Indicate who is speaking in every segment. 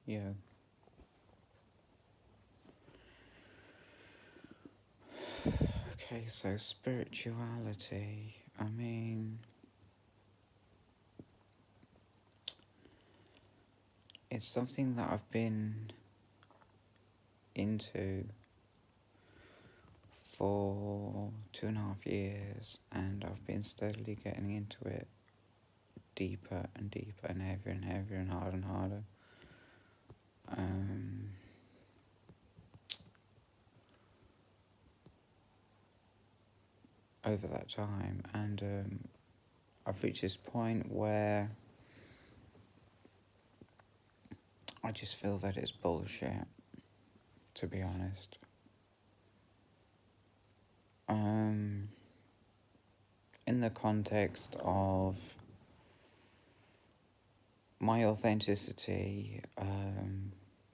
Speaker 1: Yeah. Okay, so spirituality. I mean, it's something that I've been into for 2.5 years, and I've been steadily getting into it deeper and deeper and heavier and heavier and harder and harder. Um, Over that time, and I've reached this point where I just feel that it's bullshit, to be honest. Um, in the context of my authenticity,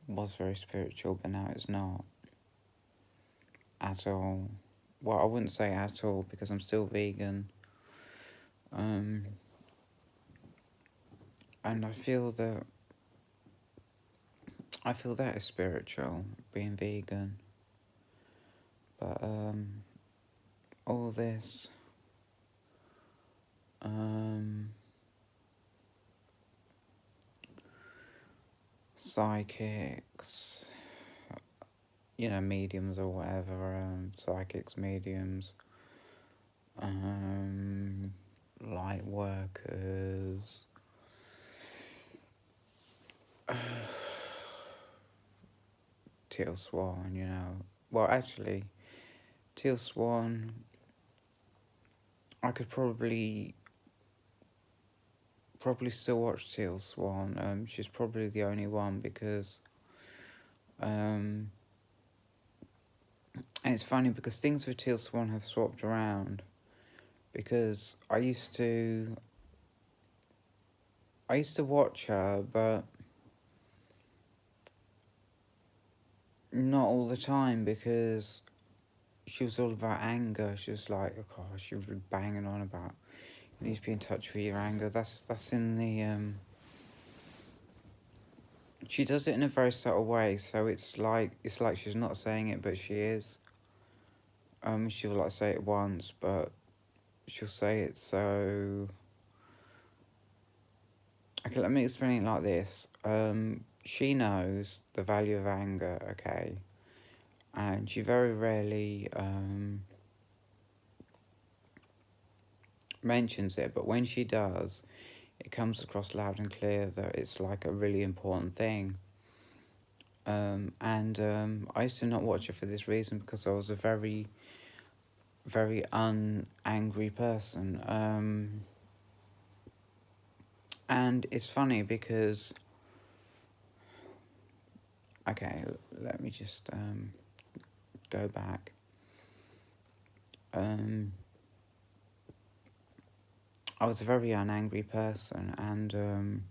Speaker 1: was very spiritual, but now it's not at all. Well, I wouldn't say at all because I'm still vegan. Um, and I feel that is spiritual, being vegan. But all this psychics, mediums or whatever, psychics, mediums, light workers, Teal Swan, Well, actually, Teal Swan, I could probably still watch Teal Swan. She's probably the only one because, and it's funny because things with Teal Swan have swapped around. Because I used to watch her, but not all the time because she was all about anger. She was like, oh gosh, she was banging on about you need to be in touch with your anger. That's in the she does it in a very subtle way, so it's like she's not saying it, but she is. She'll like say it once, but she'll say it so. Okay, let me explain it like this. She knows the value of anger, okay, and she very rarely mentions it, but when she does, it comes across loud and clear that it's like a really important thing. And I used to not watch her for this reason because I was a very, very unangry person. And it's funny because, okay, let me just go back. I was a very unangry person, and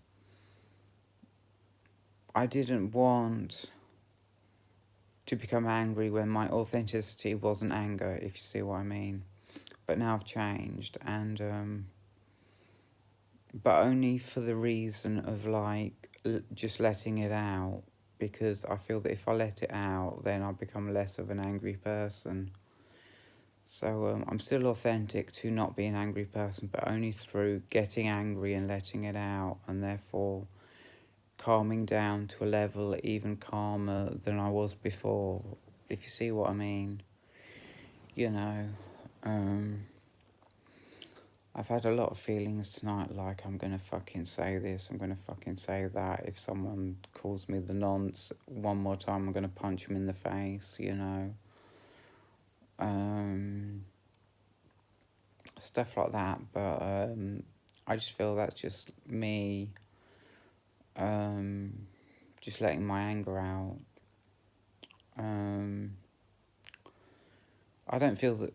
Speaker 1: I didn't want to become angry when my authenticity wasn't anger, if you see what I mean. But now I've changed, and but only for the reason of just letting it out, because I feel that if I let it out, then I'll become less of an angry person. So I'm still authentic to not be an angry person, but only through getting angry and letting it out, and therefore calming down to a level even calmer than I was before, if you see what I mean. I've had a lot of feelings tonight, like I'm gonna fucking say this, I'm gonna fucking say that. If someone calls me the nonce one more time, I'm gonna punch him in the face, stuff like that. But I just feel that's just me, just letting my anger out. I don't feel that.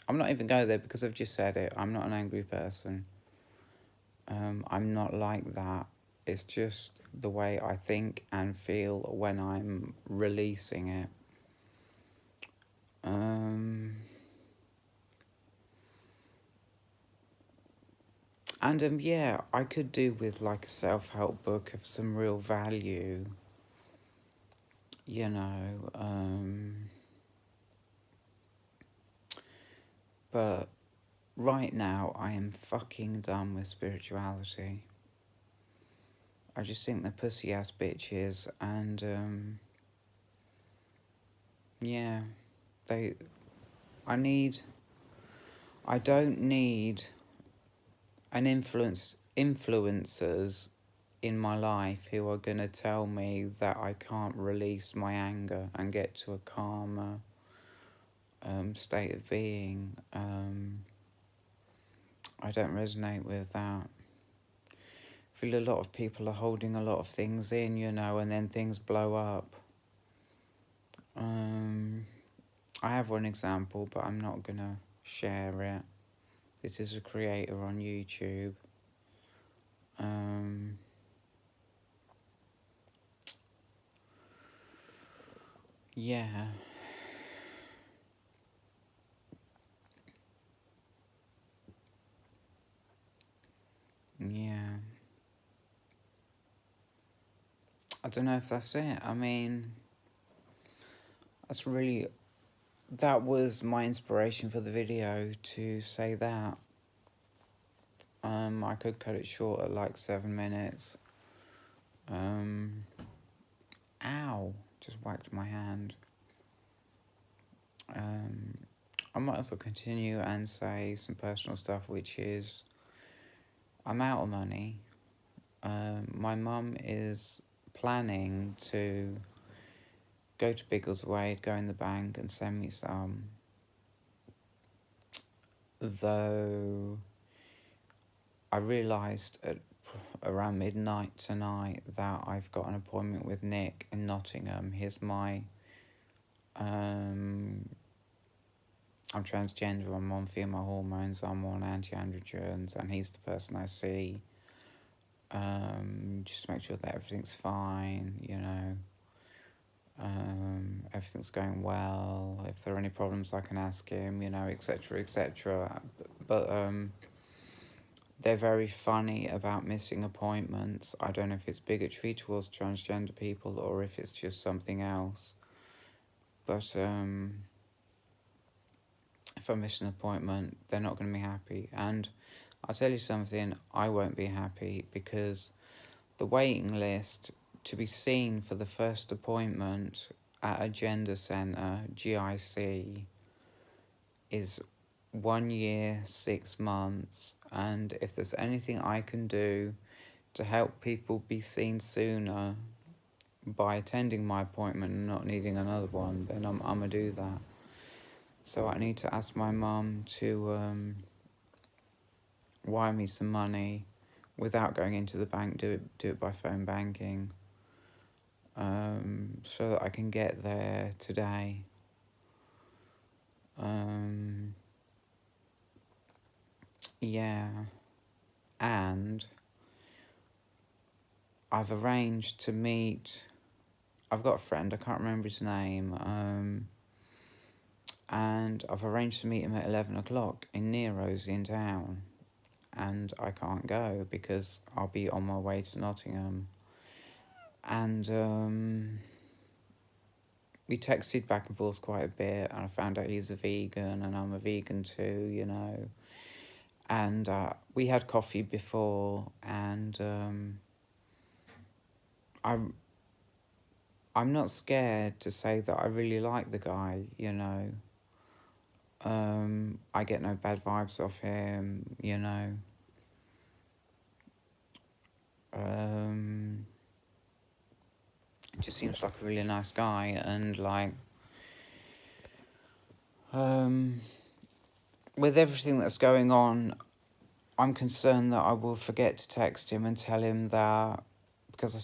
Speaker 1: I'm not even going there because I've just said it. I'm not an angry person. I'm not like that. It's just the way I think and feel when I'm releasing it. And yeah, I could do with like a self-help book of some real value, you know. But right now, I am fucking done with spirituality. I just think they're pussy ass bitches, and yeah, they. I need. I don't need an influencers in my life who are gonna tell me that I can't release my anger and get to a calmer state of being. I don't resonate with that. I feel a lot of people are holding a lot of things in, you know, and then things blow up. I have one example, but I'm not gonna share it. This is a creator on YouTube. Yeah. Yeah. I don't know if that's it. I mean, that's really, that was my inspiration for the video, to say that. I could cut it short at like 7 minutes. Ow, just whacked my hand. I might also continue and say some personal stuff, which is, I'm out of money. My mum is planning to go to Biggleswade, go in the bank and send me some. Though I realised at around midnight tonight that I've got an appointment with Nick in Nottingham. He's my... I'm transgender, I'm on female hormones, I'm on anti-androgens, and he's the person I see. Just to make sure that everything's fine, you know. Everything's going well. If there are any problems, I can ask him, you know, etc., etc. But they're very funny about missing appointments. I don't know if it's bigotry towards transgender people or if it's just something else. But if I miss an appointment, they're not going to be happy. And I'll tell you something, I won't be happy, because the waiting list to be seen for the first appointment at a gender centre, GIC, is 1 year, 6 months. And if there's anything I can do to help people be seen sooner by attending my appointment and not needing another one, then I'm going to do that. So I need to ask my mum to wire me some money without going into the bank, do it by phone banking, so that I can get there today. Yeah, and I've arranged to meet, I've got a friend, I can't remember his name, and I've arranged to meet him at 11 o'clock in Nero's in town, and I can't go because I'll be on my way to Nottingham. And we texted back and forth quite a bit, and I found out he's a vegan and I'm a vegan too, you know. And we had coffee before, and I'm not scared to say that I really like the guy, you know. I get no bad vibes off him, you know. He just seems like a really nice guy, and like, with everything that's going on, I'm concerned that I will forget to text him and tell him that, because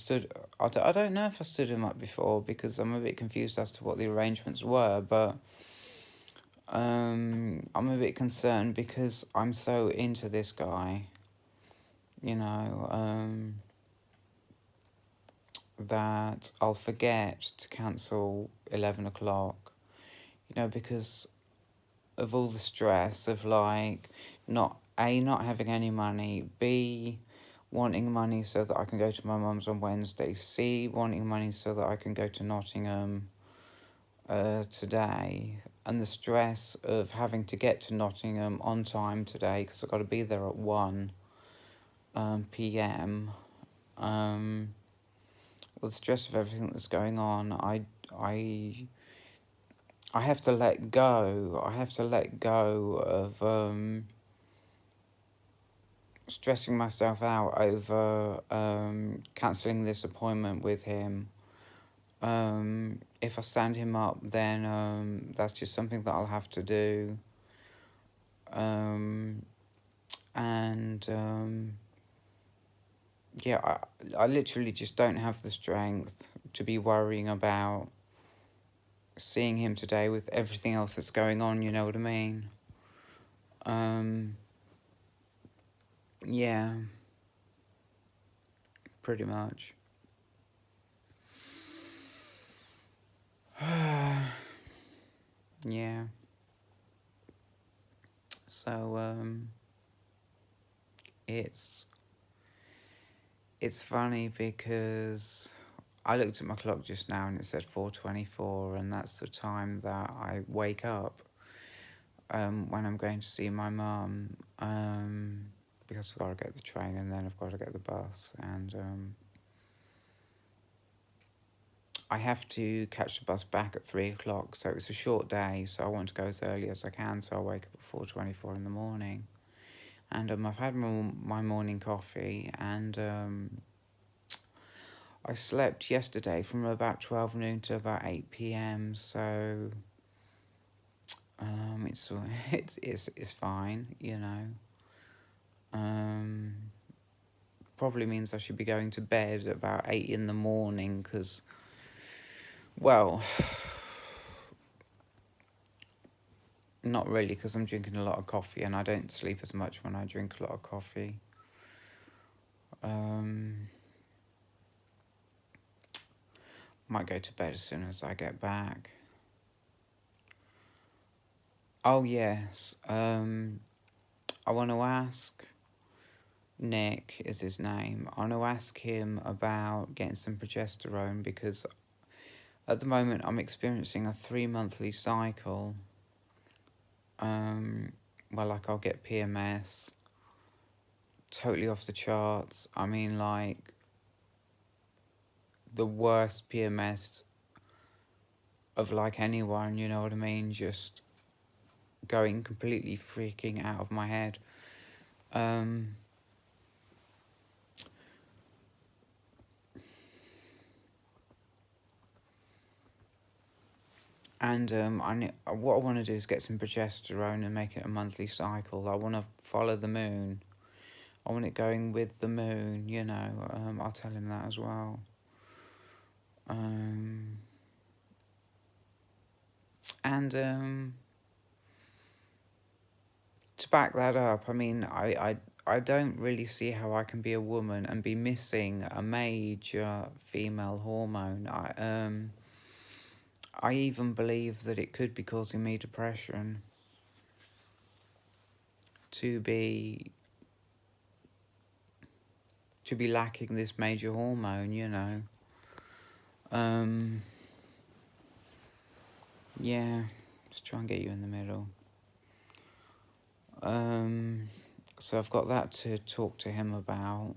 Speaker 1: I don't know if I stood him up before, because I'm a bit confused as to what the arrangements were, but I'm a bit concerned because I'm so into this guy, you know, that I'll forget to cancel 11 o'clock, you know, because of all the stress of like not A, not having any money, B, wanting money so that I can go to my mum's on Wednesday, C, wanting money so that I can go to Nottingham today, and the stress of having to get to Nottingham on time today because I've got to be there at 1 p.m. With the stress of everything that's going on, I have to let go. I have to let go of stressing myself out over cancelling this appointment with him. If I stand him up, then that's just something that I'll have to do. Yeah, I literally just don't have the strength to be worrying about seeing him today with everything else that's going on, you know what I mean? Yeah, pretty much. Yeah. So, it's funny because I looked at my clock just now and it said 4:24, and that's the time that I wake up when I'm going to see my mum, because I've got to get the train and then I've got to get the bus, and I have to catch the bus back at 3 o'clock, so it's a short day, so I want to go as early as I can, so I wake up at 4:24 in the morning. And I've had my morning coffee, and I slept yesterday from about 12 noon to about 8 p.m, so it's fine, you know. Probably means I should be going to bed about 8 in the morning because, well, not really, because I'm drinking a lot of coffee and I don't sleep as much when I drink a lot of coffee. Might go to bed as soon as I get back. Oh, yes. I want to ask, Nick is his name. I want to ask him about getting some progesterone because at the moment I'm experiencing a 3-monthly cycle. Well, like I'll get PMS, totally off the charts. I mean, like the worst PMS of like anyone, you know what I mean? Just going completely freaking out of my head. And what I want to do is get some progesterone and make it a monthly cycle. I want to follow the moon. I want it going with the moon, you know. I'll tell him that as well. And to back that up, I mean, I don't really see how I can be a woman and be missing a major female hormone. I even believe that it could be causing me depression to be lacking this major hormone, you know. Yeah, just try and get you in the middle. So I've got that to talk to him about.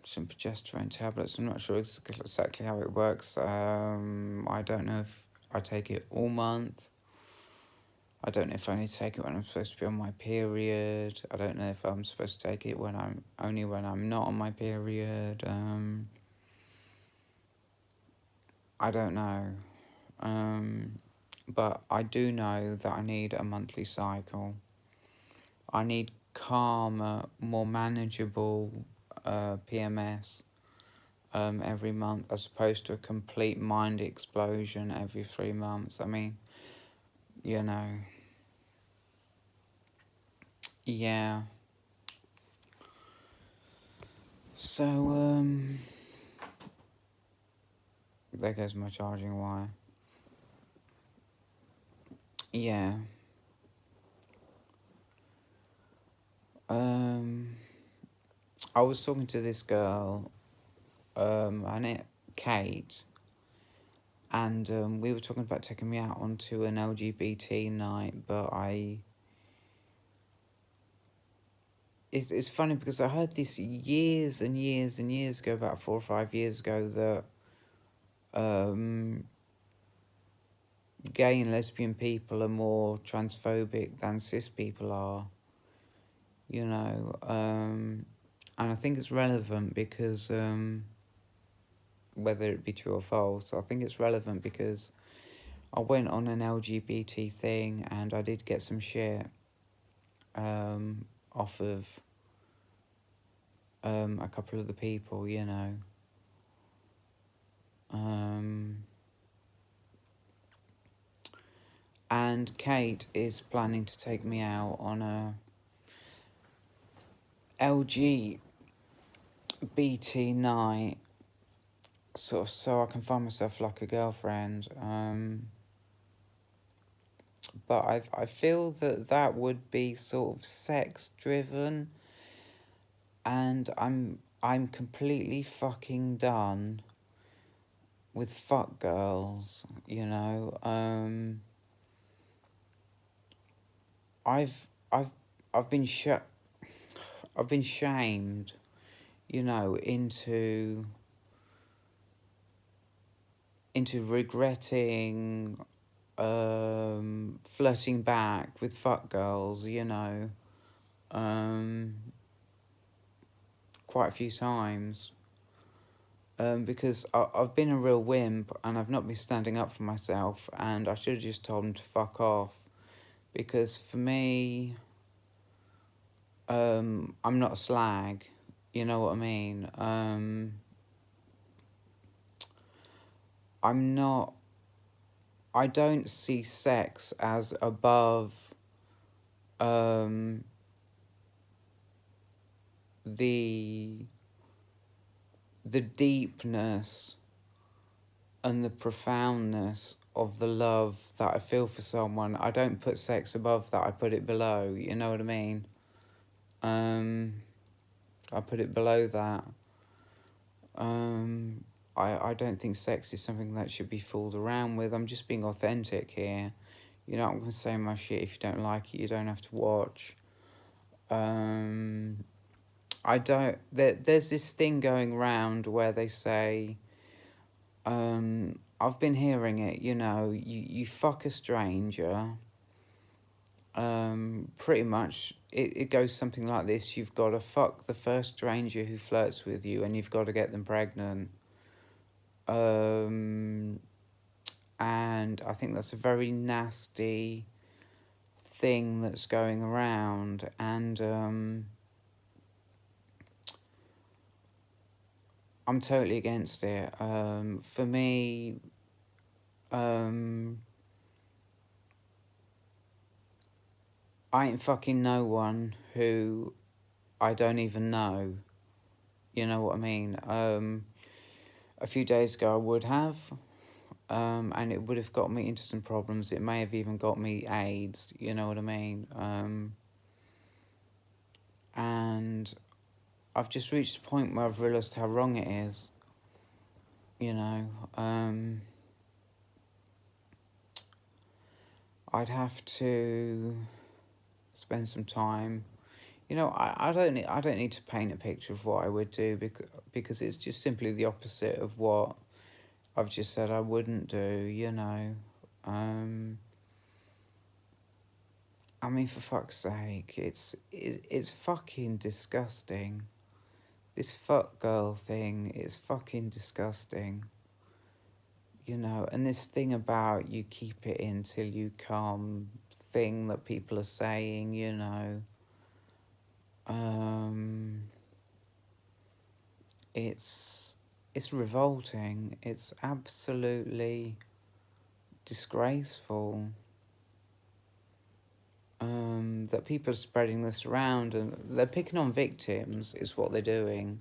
Speaker 1: Some progesterone tablets. I'm not sure exactly how it works. I don't know if I take it all month. I don't know if I only take it when I'm supposed to be on my period. I don't know if I'm supposed to take it when I'm not on my period. I don't know. But I do know that I need a monthly cycle. I need calmer, more manageable PMS every month, as opposed to a complete mind explosion every 3 months. I mean, you know. Yeah. So, there goes my charging wire. yeah. Um, I was talking to this girl, her name Kate, and we were talking about taking me out onto an LGBT night, but it's funny because I heard this years and years and years ago, about 4 or 5 years ago, that gay and lesbian people are more transphobic than cis people are, you know. And I think it's relevant because, whether it be true or false, I think it's relevant because I went on an LGBT thing and I did get some shit off of a couple of the people, you know. And Kate is planning to take me out on a LGBT night, sort of, so I can find myself like a girlfriend. But I feel that would be sort of sex driven, and I'm completely fucking done with fuck girls, you know. I've I've I've been I've been shamed, you know, into regretting flirting back with fuck girls, you know, quite a few times. Because I've been a real wimp and I've not been standing up for myself, and I should have just told them to fuck off. Because for me, I'm not a slag, you know what I mean? I'm not, I don't see sex as above um, the deepness and the profoundness of the love that I feel for someone. I don't put sex above that, I put it below, you know what I mean? I put it below that. I don't think sex is something that should be fooled around with. I'm just being authentic here. You know, I'm going to say my shit. If you don't like it, you don't have to watch. I don't... There's this thing going round where they say... I've been hearing it, you know, you fuck a stranger... pretty much it goes something like this: you've got to fuck the first stranger who flirts with you, and you've got to get them pregnant. And I think that's a very nasty thing that's going around, and I'm totally against it. For me, I ain't fucking no one who I don't even know. You know what I mean? A few days ago I would have, and it would have got me into some problems. It may have even got me AIDS, you know what I mean? And I've just reached a point where I've realised how wrong it is, you know. I'd have to spend some time. You know, I don't need to paint a picture of what I would do, because it's just simply the opposite of what I've just said I wouldn't do, you know. I mean, for fuck's sake, it's fucking disgusting. This fuck girl thing is fucking disgusting. You know, and this thing about you keep it in till you come thing that people are saying, you know. It's revolting. It's absolutely disgraceful. That people are spreading this around, and they're picking on victims is what they're doing.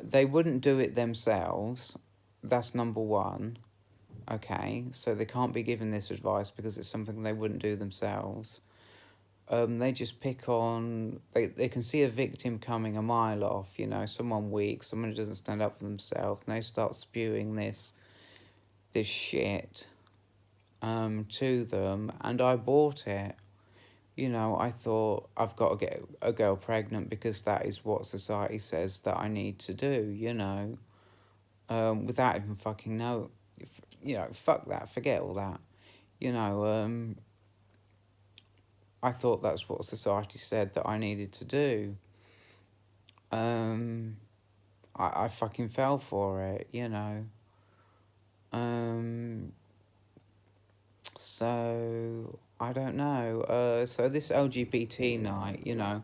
Speaker 1: They wouldn't do it themselves. That's number one. okay? So they can't be given this advice because it's something they wouldn't do themselves. They just pick on, they can see a victim coming a mile off, you know, someone weak, someone who doesn't stand up for themselves, and they start spewing this shit to them, and I bought it. You know, I thought I've got to get a girl pregnant because that is what society says that I need to do, you know, without even fucking know, you know, fuck that, forget all that, you know, I thought that's what society said that I needed to do. Um, I fucking fell for it, you know. Um, so I don't know. So this LGBT night, you know,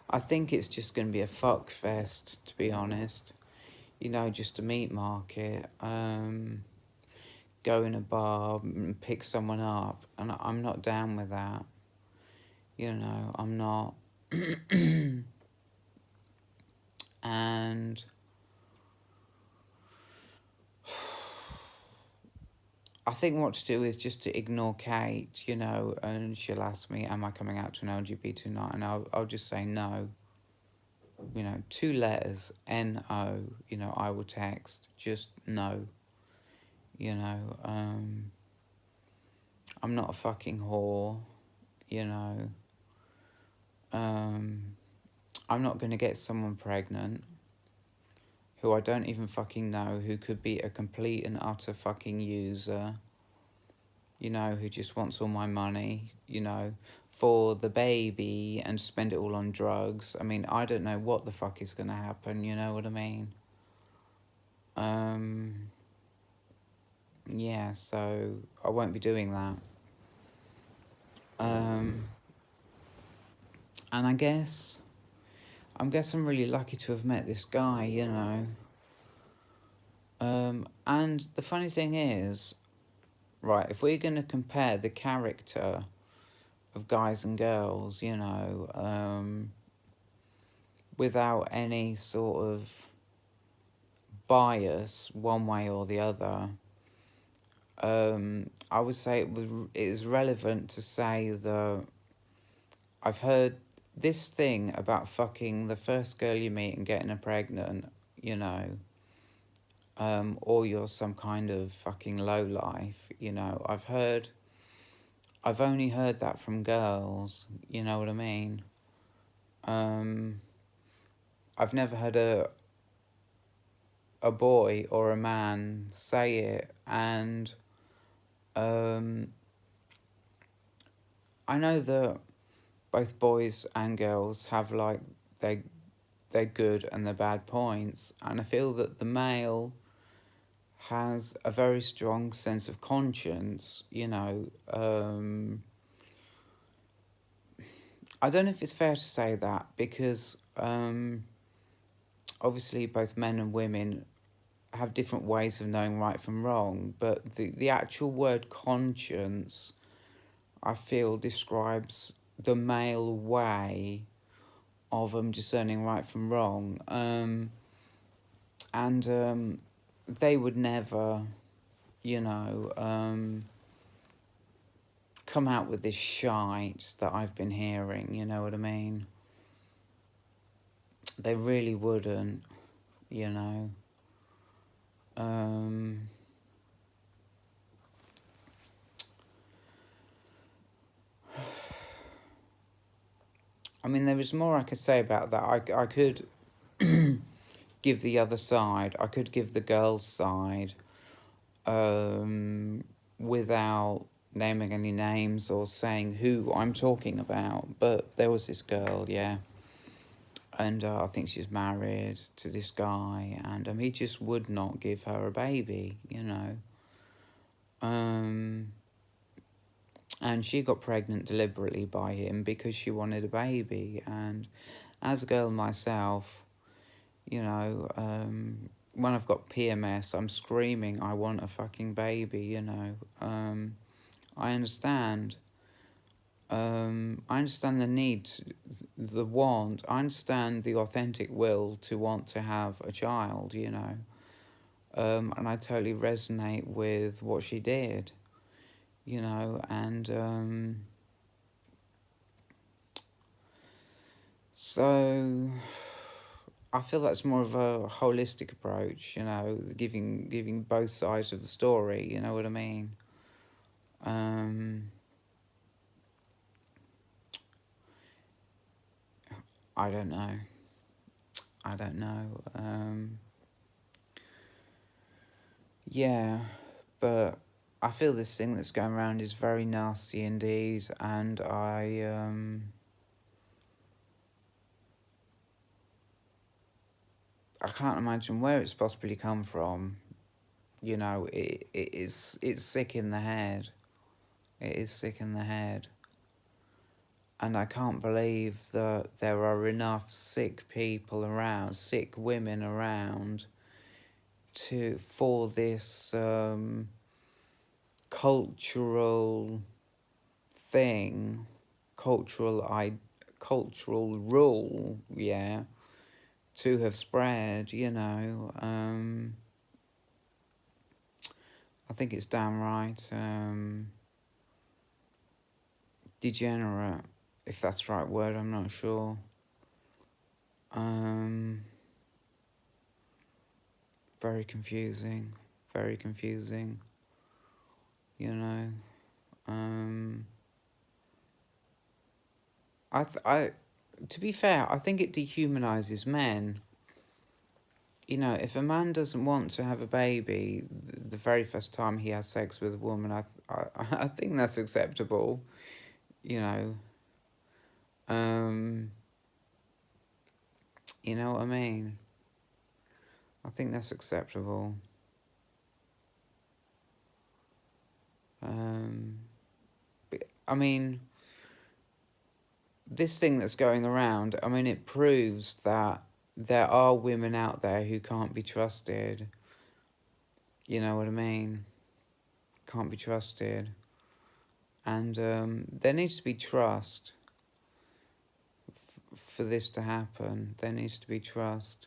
Speaker 1: I think it's just going to be a fuck fest, to be honest. You know, just a meat market. Go in a bar and pick someone up, and I'm not down with that. You know, I'm not. And I think what to do is just to ignore Kate, you know, and she'll ask me, am I coming out to an LGBT night? And I'll just say no. You know, 2 letters, N-O, you know, I will text, just no. You know, I'm not a fucking whore, you know. I'm not going to get someone pregnant who I don't even fucking know, who could be a complete and utter fucking user, you know, who just wants all my money, you know, for the baby and spend it all on drugs. I mean, I don't know what the fuck is going to happen, you know what I mean? Yeah, so I won't be doing that. And I guess I'm really lucky to have met this guy, you know. And the funny thing is, right, if we're going to compare the character of guys and girls, you know, without any sort of bias one way or the other, I would say it is relevant to say that I've heard this thing about fucking the first girl you meet and getting her pregnant, you know, or you're some kind of fucking lowlife, you know. I've only heard that from girls, you know what I mean? I've never heard a boy or a man say it, and I know that both boys and girls have like their good and their bad points, and I feel that the male has a very strong sense of conscience, you know. I don't know if it's fair to say that because obviously both men and women have different ways of knowing right from wrong, but the actual word conscience, I feel, describes the male way of discerning right from wrong. And they would never, you know, come out with this shite that I've been hearing, you know what I mean? They really wouldn't, you know. I mean, there was more I could say about that. I could give the other side. I could give the girl's side without naming any names or saying who I'm talking about. But there was this girl, yeah. And I think she's married to this guy. And he just would not give her a baby, you know. And she got pregnant deliberately by him because she wanted a baby. And as a girl myself, you know, when I've got PMS, I'm screaming, I want a fucking baby, you know. I understand. I understand the need, the want. I understand the authentic will to want to have a child, you know. And I totally resonate with what she did, you know, and so I feel that's more of a holistic approach, you know, giving both sides of the story, you know what I mean? Um, I don't know. I don't know. Yeah, but I feel this thing that's going around is very nasty indeed, and I can't imagine where it's possibly come from. You know, it's sick in the head. It is sick in the head. And I can't believe that there are enough sick people around, sick women around, for this cultural thing, cultural rule, yeah, to have spread. You know, I think it's downright degenerate, if that's the right word. I'm not sure. Very confusing, very confusing. You know, I, to be fair, I think it dehumanizes men. You know, if a man doesn't want to have a baby the very first time he has sex with a woman, I think that's acceptable. You know, um, you know what I mean? I think that's acceptable. But, I mean, this thing that's going around, I mean, it proves that there are women out there who can't be trusted. You know what I mean? Can't be trusted. And there needs to be trust for this to happen. There needs to be trust.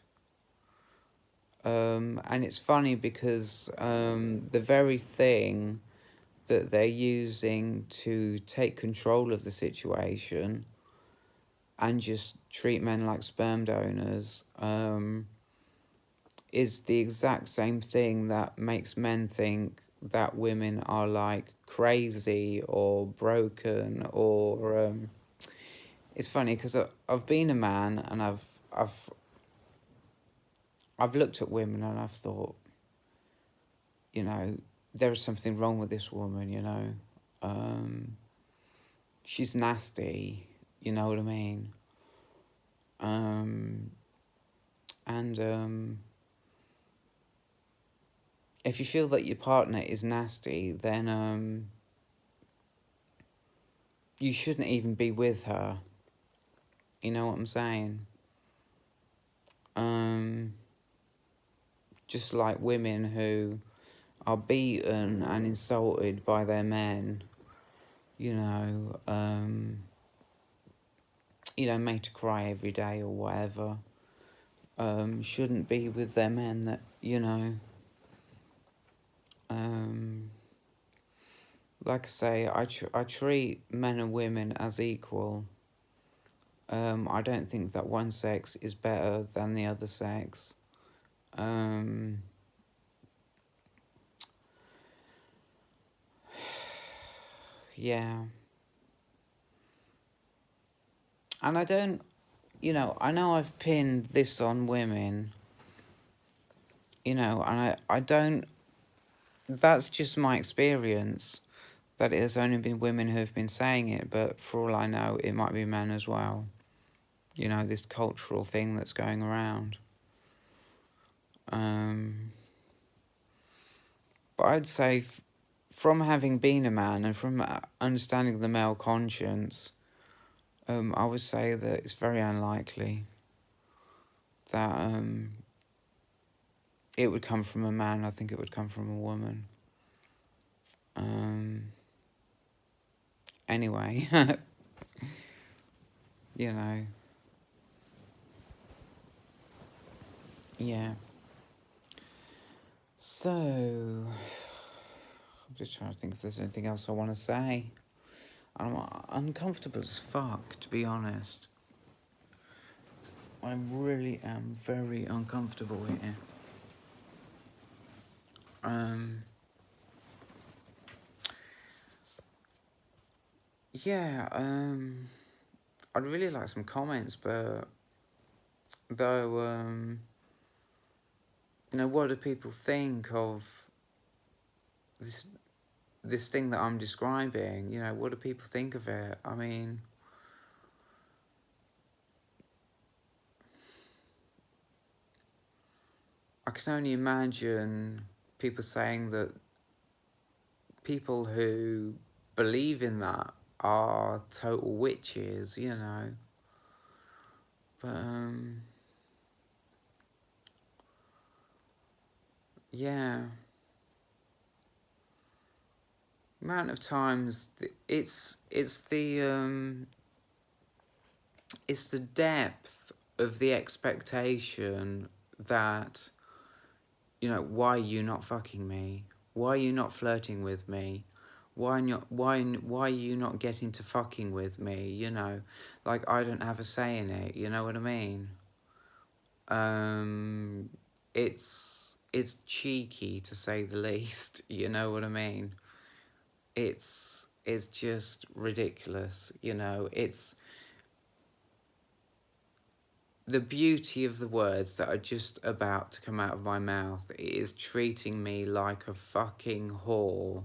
Speaker 1: And it's funny because the very thing that they're using to take control of the situation and just treat men like sperm donors is the exact same thing that makes men think that women are like crazy or broken or it's funny because I've been a man and I've looked at women and I've thought, you know, there is something wrong with this woman, you know. She's nasty, you know what I mean? And if you feel that your partner is nasty, then you shouldn't even be with her. You know what I'm saying? Just like women who are beaten and insulted by their men, you know, made to cry every day or whatever, shouldn't be with their men that, you know, like I say, I treat men and women as equal. I don't think that one sex is better than the other sex. Yeah. And I don't, you know I've pinned this on women, you know, and I don't, that's just my experience, that it has only been women who have been saying it, but for all I know, it might be men as well. You know, this cultural thing that's going around. But I'd say from having been a man and from understanding the male conscience, I would say that it's very unlikely that it would come from a man. I think it would come from a woman. Anyway, you know, yeah. So, I'm just trying to think if there's anything else I want to say. I'm uncomfortable as fuck, to be honest. I really am very uncomfortable here. Yeah, I'd really like some comments, but though, you know, what do people think of this thing that I'm describing? You know, what do people think of it? I mean, I can only imagine people saying that people who believe in that are total witches, you know. But, yeah. Amount of times, it's the depth of the expectation that, you know, why are you not fucking me? Why are you not flirting with me? Why are you not getting to fucking with me? You know, like I don't have a say in it. You know what I mean? It's cheeky to say the least. You know what I mean? It's just ridiculous. You know, it's the beauty of the words that are just about to come out of my mouth. It is treating me like a fucking whore.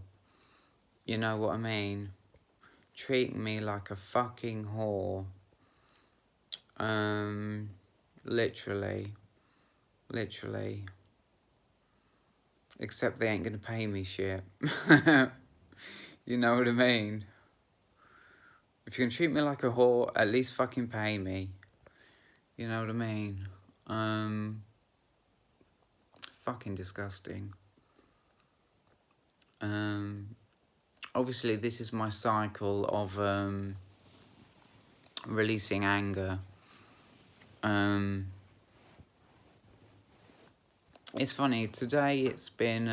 Speaker 1: You know what I mean? Treating me like a fucking whore. Literally. Except they ain't gonna pay me shit. You know what I mean? If you're gonna treat me like a whore, at least fucking pay me. You know what I mean? Fucking disgusting. Obviously this is my cycle of releasing anger. It's funny, today it's been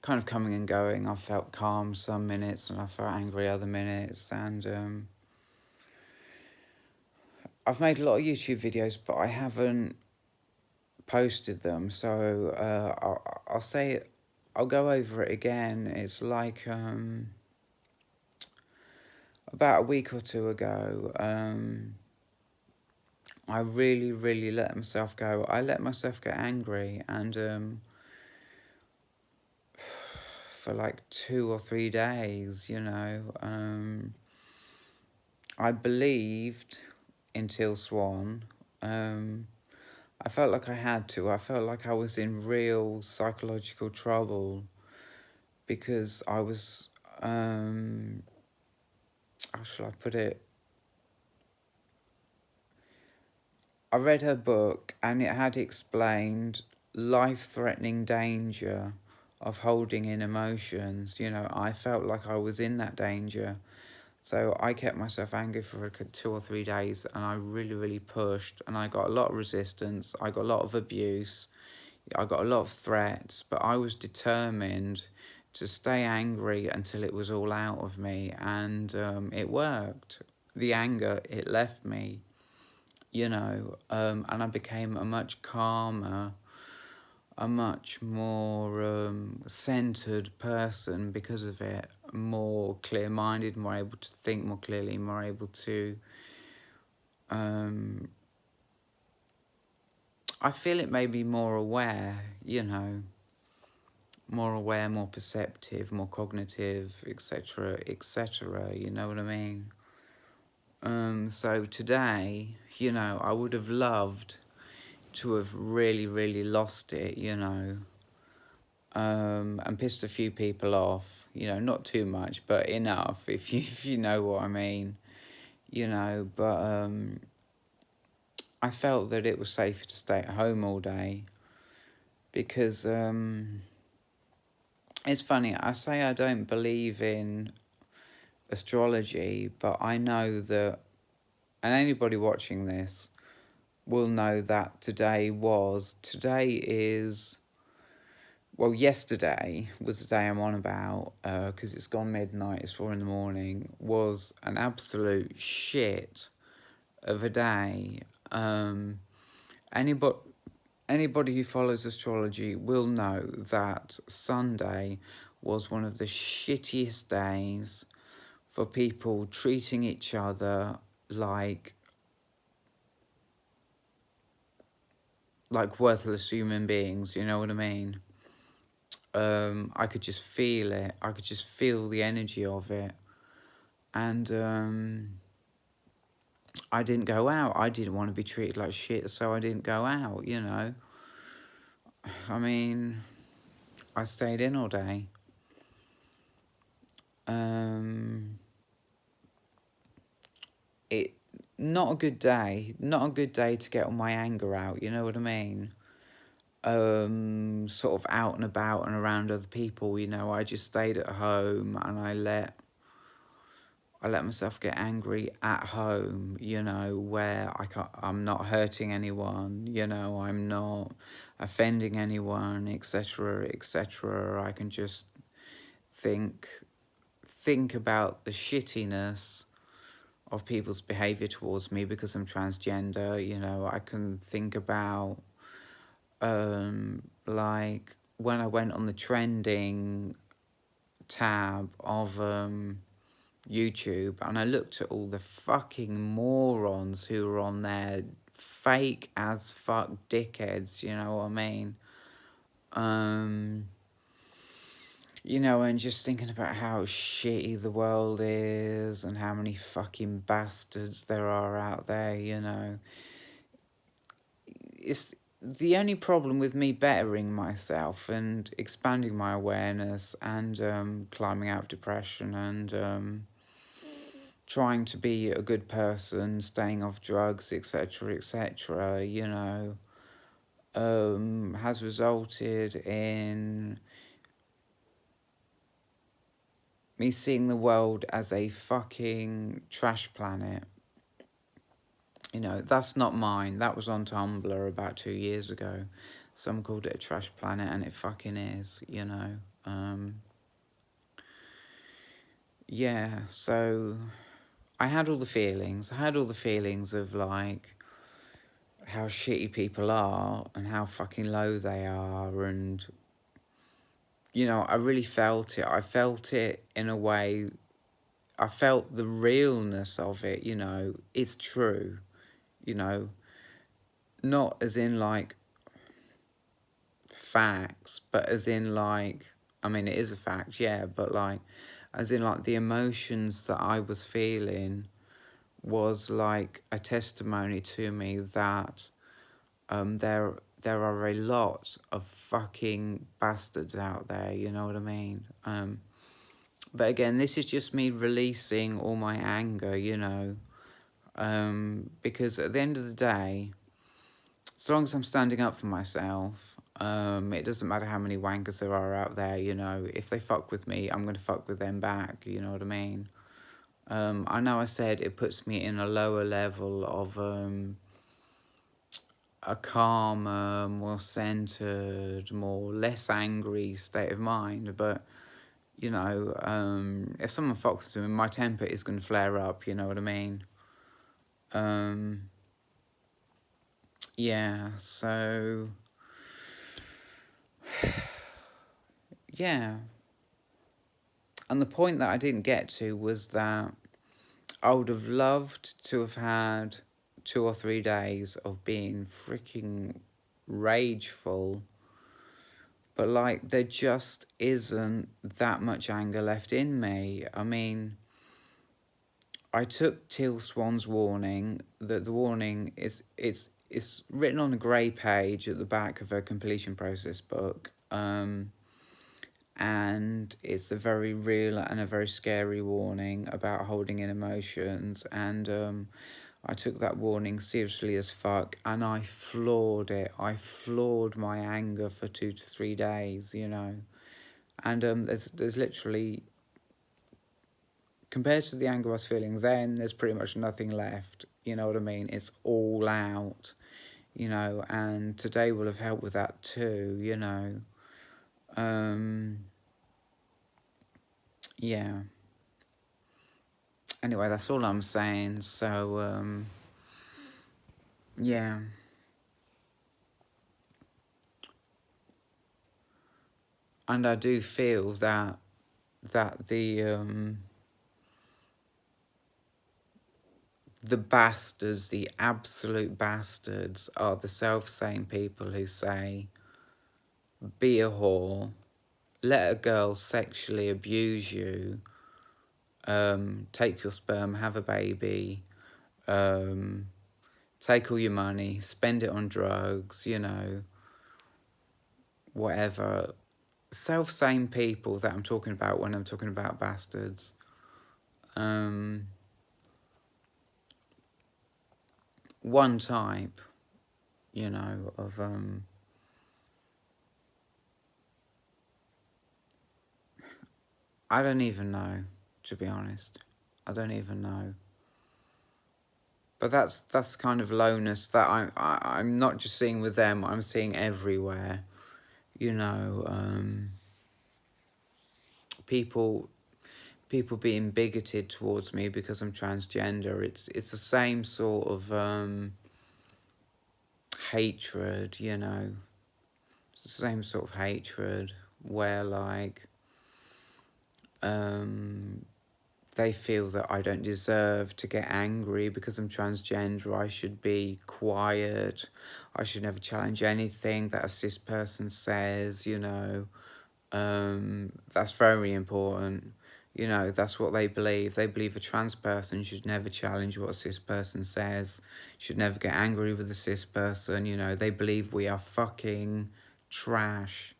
Speaker 1: kind of coming and going. I felt calm some minutes and I felt angry other minutes, and I've made a lot of YouTube videos, but I haven't posted them, so I'll say it, I'll go over it again. It's like about a week or two ago, I really let myself go. I let myself get angry, and for like 2 or 3 days, you know, I believed in Teal Swan. I felt like I had to. I felt like I was in real psychological trouble because I was, how shall I put it? I read her book and it had explained life-threatening danger of holding in emotions. You know, I felt like I was in that danger. So I kept myself angry for 2 or 3 days, and I really pushed, and I got a lot of resistance. I got a lot of abuse. I got a lot of threats, but I was determined to stay angry until it was all out of me, and it worked. The anger, it left me, you know, and I became a much calmer, a much more centered person because of it, more clear-minded, more able to think more clearly, more able to, I feel it made me more aware, you know, more aware, more perceptive, more cognitive, etc., etc., you know what I mean? So today, you know, I would have loved to have really lost it, you know, and pissed a few people off, you know, not too much, but enough, if you know what I mean, you know, but I felt that it was safer to stay at home all day because it's funny, I say I don't believe in astrology, but I know that, and anybody watching this will know that today is well, yesterday was the day I'm on about, because it's gone midnight, it's 4 in the morning, was an absolute shit of a day. Anybody, anybody who follows astrology will know that Sunday was one of the shittiest days for people treating each other like worthless human beings, you know what I mean? I could just feel it. I could just feel the energy of it. And I didn't go out. I didn't want to be treated like shit, so I didn't go out, you know. I mean, I stayed in all day. It not a good day. Not a good day to get all my anger out, you know what I mean? Sort of out and about and around other people, you know. I just stayed at home and I let myself get angry at home, you know, where I'm not hurting anyone, you know, I'm not offending anyone, etc., etc. I can just think about the shittiness of people's behavior towards me because I'm transgender, you know. I can think about like when I went on the trending tab of YouTube and I looked at all the fucking morons who were on there, fake as fuck dickheads, you know what I mean? You know, and just thinking about how shitty the world is and how many fucking bastards there are out there, you know. It's the only problem with me bettering myself and expanding my awareness and climbing out of depression and trying to be a good person, staying off drugs, etc., etc., you know, has resulted in me seeing the world as a fucking trash planet. You know, that's not mine. That was on Tumblr about 2 years ago. Someone called it a trash planet, and it fucking is, you know. Yeah, so I had all the feelings. I had all the feelings of like how shitty people are and how fucking low they are, and you know, I really felt it. I felt it in a way. I felt the realness of it, you know. It's true, you know. Not as in like facts, but as in like, I mean, it is a fact, yeah, but like, as in like the emotions that I was feeling was like a testimony to me that there are a lot of fucking bastards out there, you know what I mean? But again, this is just me releasing all my anger, you know, because at the end of the day, as long as I'm standing up for myself, it doesn't matter how many wankers there are out there, you know. If they fuck with me, I'm going to fuck with them back, you know what I mean? I know I said it puts me in a lower level of a calmer, more centered, more less angry state of mind, but, you know, if someone fucks with me, my temper is going to flare up, you know what I mean? Yeah, so yeah. And the point that I didn't get to was that I would have loved to have had 2 or 3 days of being freaking rageful, but like there just isn't that much anger left in me. I mean, I took Teal Swan's warning, that the warning is it's written on a grey page at the back of a completion process book. And it's a very real and a very scary warning about holding in emotions, and I took that warning seriously as fuck, and I floored it. I floored my anger for 2 to 3 days, you know, and there's literally, compared to the anger I was feeling then, there's pretty much nothing left, you know what I mean? It's all out, you know, and today will have helped with that too, you know. Yeah. Anyway, that's all I'm saying. So, yeah. And I do feel that the bastards, the absolute bastards, are the self-same people who say, be a whore, let a girl sexually abuse you, take your sperm, have a baby, take all your money, spend it on drugs, you know, whatever. Self-same people that I'm talking about when I'm talking about bastards. One type, you know, of I don't even know, to be honest. I don't even know. But that's kind of lowness that I'm not just seeing with them, I'm seeing everywhere. You know, people being bigoted towards me because I'm transgender. It's the same sort of hatred, you know. It's the same sort of hatred where like they feel that I don't deserve to get angry because I'm transgender. I should be quiet. I should never challenge anything that a cis person says, you know. That's very important. You know, that's what they believe. They believe a trans person should never challenge what a cis person says, should never get angry with a cis person. You know, they believe we are fucking trash.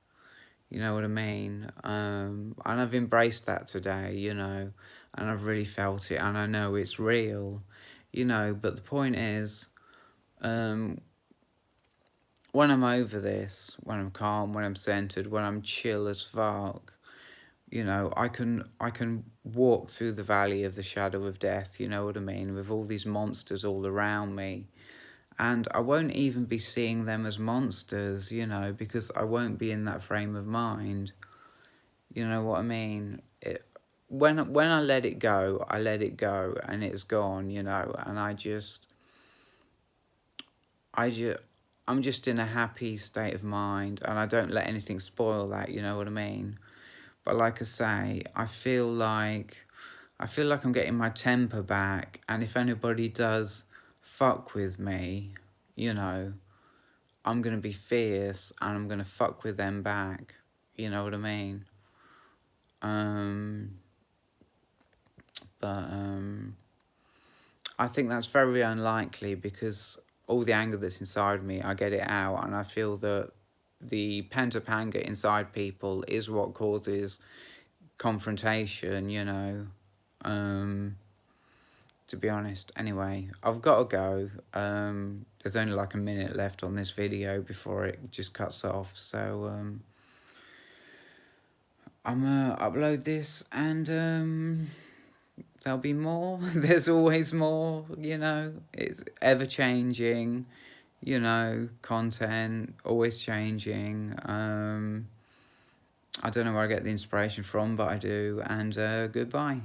Speaker 1: You know what I mean? And I've embraced that today, you know, and I've really felt it, and I know it's real, you know, but the point is, when I'm over this, when I'm calm, when I'm centered, when I'm chill as fuck, you know, I can walk through the valley of the shadow of death, you know what I mean, with all these monsters all around me. And I won't even be seeing them as monsters, you know, because I won't be in that frame of mind. You know what I mean? When I let it go, I let it go, and it's gone, you know. And I'm just in a happy state of mind, and I don't let anything spoil that. You know what I mean? But like I say, I feel like I'm getting my temper back, and if anybody does fuck with me, you know, I'm gonna be fierce, and I'm gonna fuck with them back. You know what I mean? But I think that's very unlikely because all the anger that's inside me, I get it out, and I feel that the pent-up anger inside people is what causes confrontation, you know, to be honest. Anyway, I've got to go. There's only like a minute left on this video before it just cuts off, so I'm gonna upload this, and there'll be more. There's always more, you know. It's ever changing, you know, content, always changing. I don't know where I get the inspiration from, but I do. And goodbye.